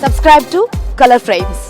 Subscribe to Color Frames.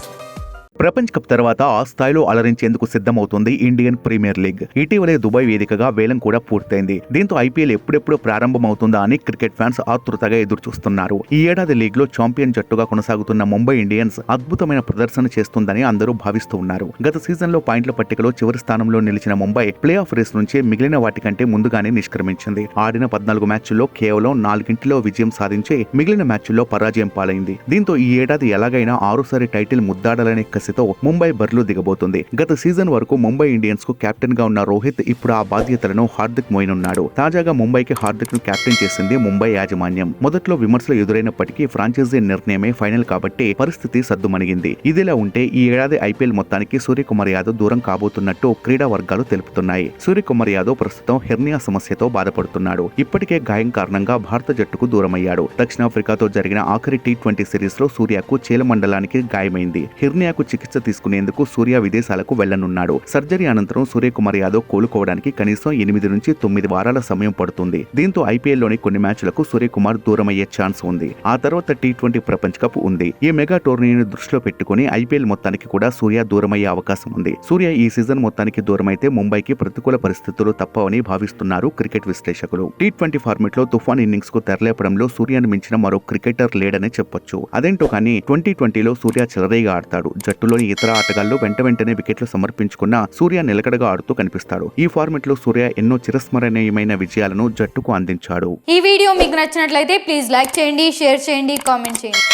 ప్రపంచ cup తర్వాత ఆ స్థాయిలో అలరించేందుకు సిద్ధమవుతుంది ఇండియన్ ప్రీమియర్ లీగ్. ఇటీవలే దుబాయ్ వేదికగా వేలం కూడా పూర్తయింది. దీంతో ఐపీఎల్ ఎప్పుడెప్పుడు ప్రారంభమవుతుందా అని క్రికెట్ ఫ్యాన్స్ ఆతృతగా ఎదురుచూస్తున్నారు. ఈ ఏడాది లీగ్ లో ఛాంపియన్ జట్టుగా కొనసాగుతున్న ముంబై ఇండియన్స్ అద్భుతమైన ప్రదర్శన చేస్తుందని అందరూ భావిస్తూ ఉన్నారు. గత సీజన్ లో పాయింట్ల పట్టికలో చివరి స్థానంలో నిలిచిన ముంబై ప్లే ఆఫ్ రేస్ నుంచి మిగిలిన వాటికంటే ముందుగానే నిష్క్రమించింది. ఆడిన 14 మ్యాచ్ల్లో కేవలం 4 విజయం సాధించి మిగిలిన మ్యాచ్ల్లో పరాజయం పాలైంది. దీంతో ఈ ఏడాది ఎలాగైనా 6సారి టైటిల్ ముద్దాడాలనే కసితో ముంబై బరిలో దిగబోతుంది. గత సీజన్ వరకు ముంబై ఇండియన్స్ కు కెప్టెన్ గా ఉన్న రోహిత్ ఇప్పుడు ఆ బాధ్యతలను హార్దిక్ మోయనున్నాడు. తాజాగా ముంబైకి హార్దిక్ ను కెప్టెన్ చేసింది ముంబై యాజమాన్యం. మొదట్లో విమర్శలు ఎదురైనప్పటికీ ఫ్రాంచైజీ నిర్ణయమే ఫైనల్ కాబట్టి పరిస్థితి సద్దుమణిగింది. ఇదిలా ఉంటే ఈ ఏడాది ఐపీఎల్ మొత్తానికి సూర్యకుమార్ యాదవ్ దూరం కాబోతున్నట్టు క్రీడా వర్గాలు తెలుపుతున్నాయి. సూర్యకుమార్ యాదవ్ ప్రస్తుతం హెర్నియా సమస్యతో బాధపడుతున్నాడు. ఇప్పటికే గాయం కారణంగా భారత జట్టుకు దూరమయ్యాడు. దక్షిణాఫ్రికాతో జరిగిన ఆఖరి టీ20 సిరీస్ లో సూర్యకు చీలమండలానికి గాయమైంది. హెర్నియాకు చికిత్స తీసుకునేందుకు సూర్య విదేశాలకు వెళ్లనున్నాడు. సర్జరీ అనంతరం సూర్యకుమార్ యాదవ్ కోలుకోవడానికి కనీసం 8 నుంచి 9 వారాల సమయం పడుతుంది. దీంతో ఐపీఎల్ లోని కొన్ని మ్యాచ్లకు సూర్యకుమార్ దూరమయ్యే ఛాన్స్ ఉంది. ఆ తర్వాత టీ20 ప్రపంచ కప్ ఉంది. ఈ మెగా టోర్నీని దృష్టిలో పెట్టుకుని ఐపీఎల్ మొత్తానికి కూడా సూర్య దూరమయ్యే అవకాశం ఉంది. సూర్య ఈ సీజన్ మొత్తానికి దూరమైతే ముంబైకి ప్రతికూల పరిస్థితులు తప్పవని భావిస్తున్నారు క్రికెట్ విశ్లేషకులు. టీ20 ఫార్మెట్ లో తుఫాన్ ఇన్నింగ్స్ కు తెరలేపడంలో సూర్యను మించిన మరో క్రికెటర్ లేడని చెప్పొచ్చు. అదేంటో కానీ 2020లో సూర్య చెలరేగా ఆడతాడు. జట్టులోని ఇతర ఆటగాళ్లు వెంటనే వికెట్లు సమర్పించుకున్న సూర్య నిలకడగా ఆడుతూ కనిపిస్తాడు. ఈ ఫార్మెట్ లో సూర్య ఎన్నో చిరస్మరణీయమైన విజయాలను జట్టుకు అందించాడు. ఈ వీడియో మీకు నచ్చినట్లయితే ప్లీజ్ లైక్ చేయండి, షేర్ చేయండి, కామెంట్ చేయండి.